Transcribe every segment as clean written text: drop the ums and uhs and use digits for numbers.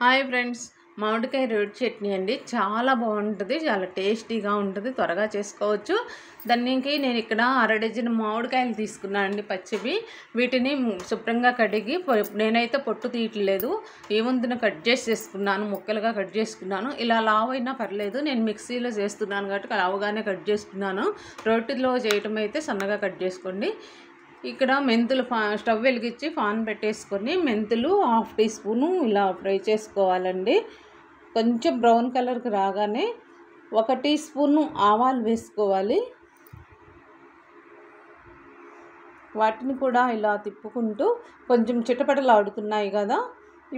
Hi friends, మామిడికాయ రోటి చట్నీ అండి. చాలా బాగుంటుంది, చాలా టేస్టీగా ఉంటుంది, త్వరగా చేసుకోవచ్చు. దానికి నేను ఇక్కడ 1/2 డజన్ మామిడికాయలు తీసుకున్నానండి, పచ్చివి. వీటిని శుభ్రంగా కడిగి, నేనైతే పొట్టు తీయట్లేదు, ఏముందిన కట్ చేసేసుకున్నాను, ముక్కలుగా కట్ చేసుకున్నాను. ఇలా లావు అయినా పర్లేదు, నేను మిక్సీలో చేస్తున్నాను కాబట్టి లావుగానే కట్ చేసుకున్నాను. రోటిలో చేయటం అయితే సన్నగా కట్ చేసుకోండి. ఇక్కడ మెంతులు స్టవ్ వెలిగించి పాన్ పెట్టేసుకొని మెంతులు 1/2 టీ స్పూను ఇలా ఫ్రై చేసుకోవాలండి. కొంచెం బ్రౌన్ కలర్కి రాగానే 1 టీ స్పూను ఆవాలు వేసుకోవాలి. వాటిని కూడా ఇలా తిప్పుకుంటూ కొంచెం చిటపటలాడుతున్నాయి కదా,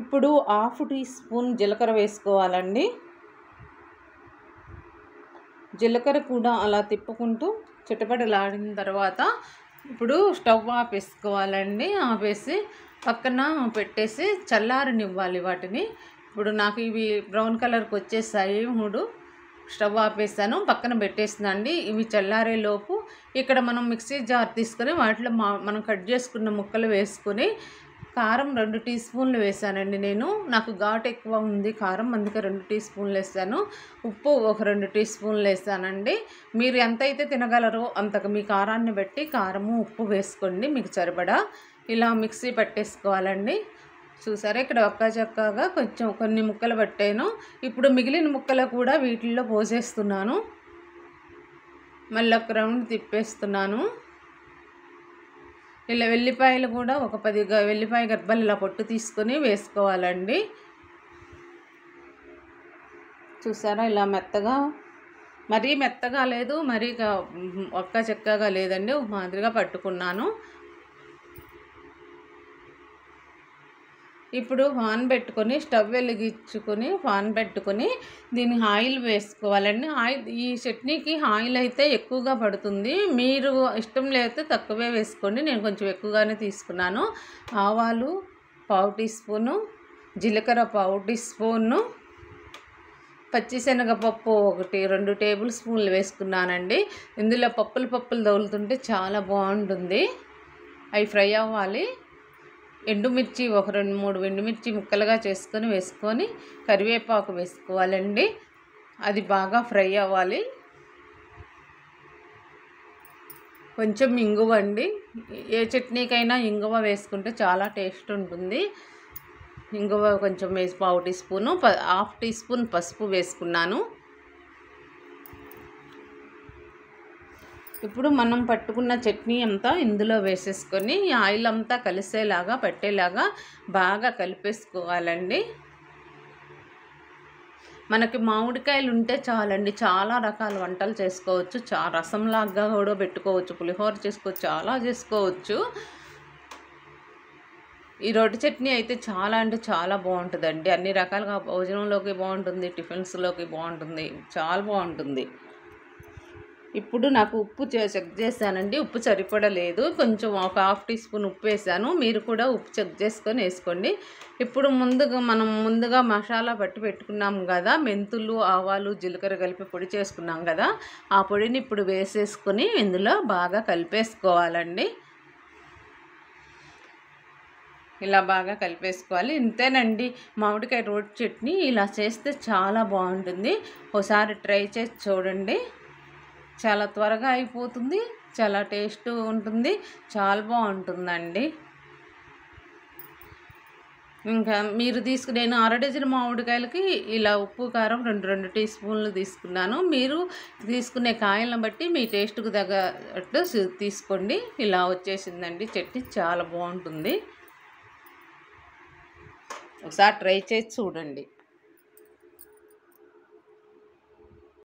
ఇప్పుడు 1/2 టీ స్పూన్ జీలకర్ర వేసుకోవాలండి. జీలకర్ర కూడా అలా తిప్పుకుంటూ చిటపటలాడిన తర్వాత ఇప్పుడు స్టవ్ ఆపేసుకోవాలండి. ఆపేసి పక్కన పెట్టేసి చల్లారనివ్వాలి వాటిని. ఇప్పుడు నాకు ఇవి బ్రౌన్ కలర్కి వచ్చేసాయి 3. స్టవ్ ఆపేసాను, పక్కన పెట్టేసిందండి. ఇవి చల్లారేలోపు ఇక్కడ మనం మిక్సీ జార్ తీసుకొని వాటిలో మనం కట్ చేసుకున్న ముక్కలు వేసుకొని కారం 2 టీ స్పూన్లు వేసానండి నేను. నాకు ఘాటు ఎక్కువ ఉంది కారం, అందుకే 2 టీ స్పూన్లు వేసాను. ఉప్పు ఒక 2 టీ స్పూన్లు వేసానండి. మీరు ఎంతైతే తినగలరో అంతకు మీ కారాన్ని బట్టి కారము ఉప్పు వేసుకోండి మీకు సరిపడా. ఇలా మిక్సీ పట్టేసుకోవాలండి. చూసారా, ఇక్కడ చక్కగా కొన్ని ముక్కలు పట్టాను. ఇప్పుడు మిగిలిన ముక్కలు కూడా వీటిల్లో పోసేస్తున్నాను. మళ్ళీ ఒక రౌండ్ తిప్పేస్తున్నాను. ఇలా వెల్లిపాయలు కూడా ఒక 10 వెల్లిపాయ గర్భాలు ఇలా పొట్టు తీసుకొని వేసుకోవాలండి. చూసారా, ఇలా మెత్తగా, మరీ మెత్తగా లేదు, మరీ చక్కగా లేదండి, ఒక మాదిరిగా పట్టుకున్నాను. ఇప్పుడు పాన్ పెట్టుకొని స్టవ్ వెలిగించుకొని పాన్ పెట్టుకొని దీన్ని ఆయిల్ వేసుకోవాలండి. ఈ చట్నీకి ఆయిల్ అయితే ఎక్కువగా పడుతుంది, మీరు ఇష్టం లేకపోతే తక్కువే వేసుకోండి. నేను కొంచెం ఎక్కువగానే తీసుకున్నాను. ఆవాలు 1/2 టీ స్పూను, జీలకర్ర 1/2 టీ స్పూను, పచ్చిశనగపప్పు 2 టేబుల్ స్పూన్లు వేసుకున్నానండి. ఇందులో పప్పులు తగులుతుంటే చాలా బాగుంటుంది. అవి ఫ్రై అవ్వాలి. ఎండుమిర్చి ఒక 2-3 ఎండుమిర్చి ముక్కలుగా వేసుకొని కరివేపాకు వేసుకోవాలండి. అది బాగా ఫ్రై అవ్వాలి. కొంచెం ఇంగువ అండి, ఏ చట్నీకైనా ఇంగువ వేసుకుంటే చాలా టేస్ట్ ఉంటుంది. ఇంగువ కొంచెం వేసి 1/2 టీ స్పూను, 1/2 టీ స్పూన్ పసుపు వేసుకున్నాను. ఇప్పుడు మనం పట్టుకున్న చట్నీ అంతా ఇందులో వేసేసుకొని ఆయిల్ అంతా కలిసేలాగా పట్టేలాగా బాగా కలిపేసుకోవాలండి. మనకి మామిడికాయలు ఉంటే చాలండి, చాలా రకాల వంటలు చేసుకోవచ్చు. రసంలాగా కూడా పెట్టుకోవచ్చు, పులిహోర చేసుకోవచ్చు, చాలా చేసుకోవచ్చు. ఈ రోటి చట్నీ అయితే చాలా అంటే చాలా బాగుంటుందండి. అన్ని రకాలుగా భోజనంలోకి బాగుంటుంది, టిఫిన్స్లోకి బాగుంటుంది, చాలా బాగుంటుంది. ఇప్పుడు నాకు ఉప్పు చెక్ చేశానండి, ఉప్పు సరిపడలేదు, కొంచెం ఒక 1/2 టీ స్పూన్ ఉప్పు వేసాను. మీరు కూడా ఉప్పు చెక్ చేసుకొని వేసుకోండి. ఇప్పుడు మనం ముందుగా మసాలా పెట్టుకున్నాం కదా, మెంతులు, ఆవాలు, జీలకర్ర కలిపి పొడి చేసుకున్నాం కదా, ఆ పొడిని ఇప్పుడు వేసేసుకొని ఇందులో బాగా కలిపేసుకోవాలండి. ఇలా బాగా కలిపేసుకోవాలి. ఇంతేనండి, మామిడికాయ రోటి చట్నీ. ఇలా చేస్తే చాలా బాగుంటుంది, ఒకసారి ట్రై చేసి చూడండి. చాలా త్వరగా అయిపోతుంది, చాలా టేస్ట్ ఉంటుంది, చాలా బాగుంటుందండి. ఇంకా మీరు నేను 1/2 డజన్ మామిడికాయలకి ఇలా ఉప్పు కారం 2 టీ స్పూన్లు తీసుకున్నాను. మీరు తీసుకునే కాయలను బట్టి మీ టేస్ట్కు తగ్గట్టు తీసుకోండి. ఇలా వచ్చేసిందండి చట్నీ, చాలా బాగుంటుంది. ఒకసారి ట్రై చేసి చూడండి.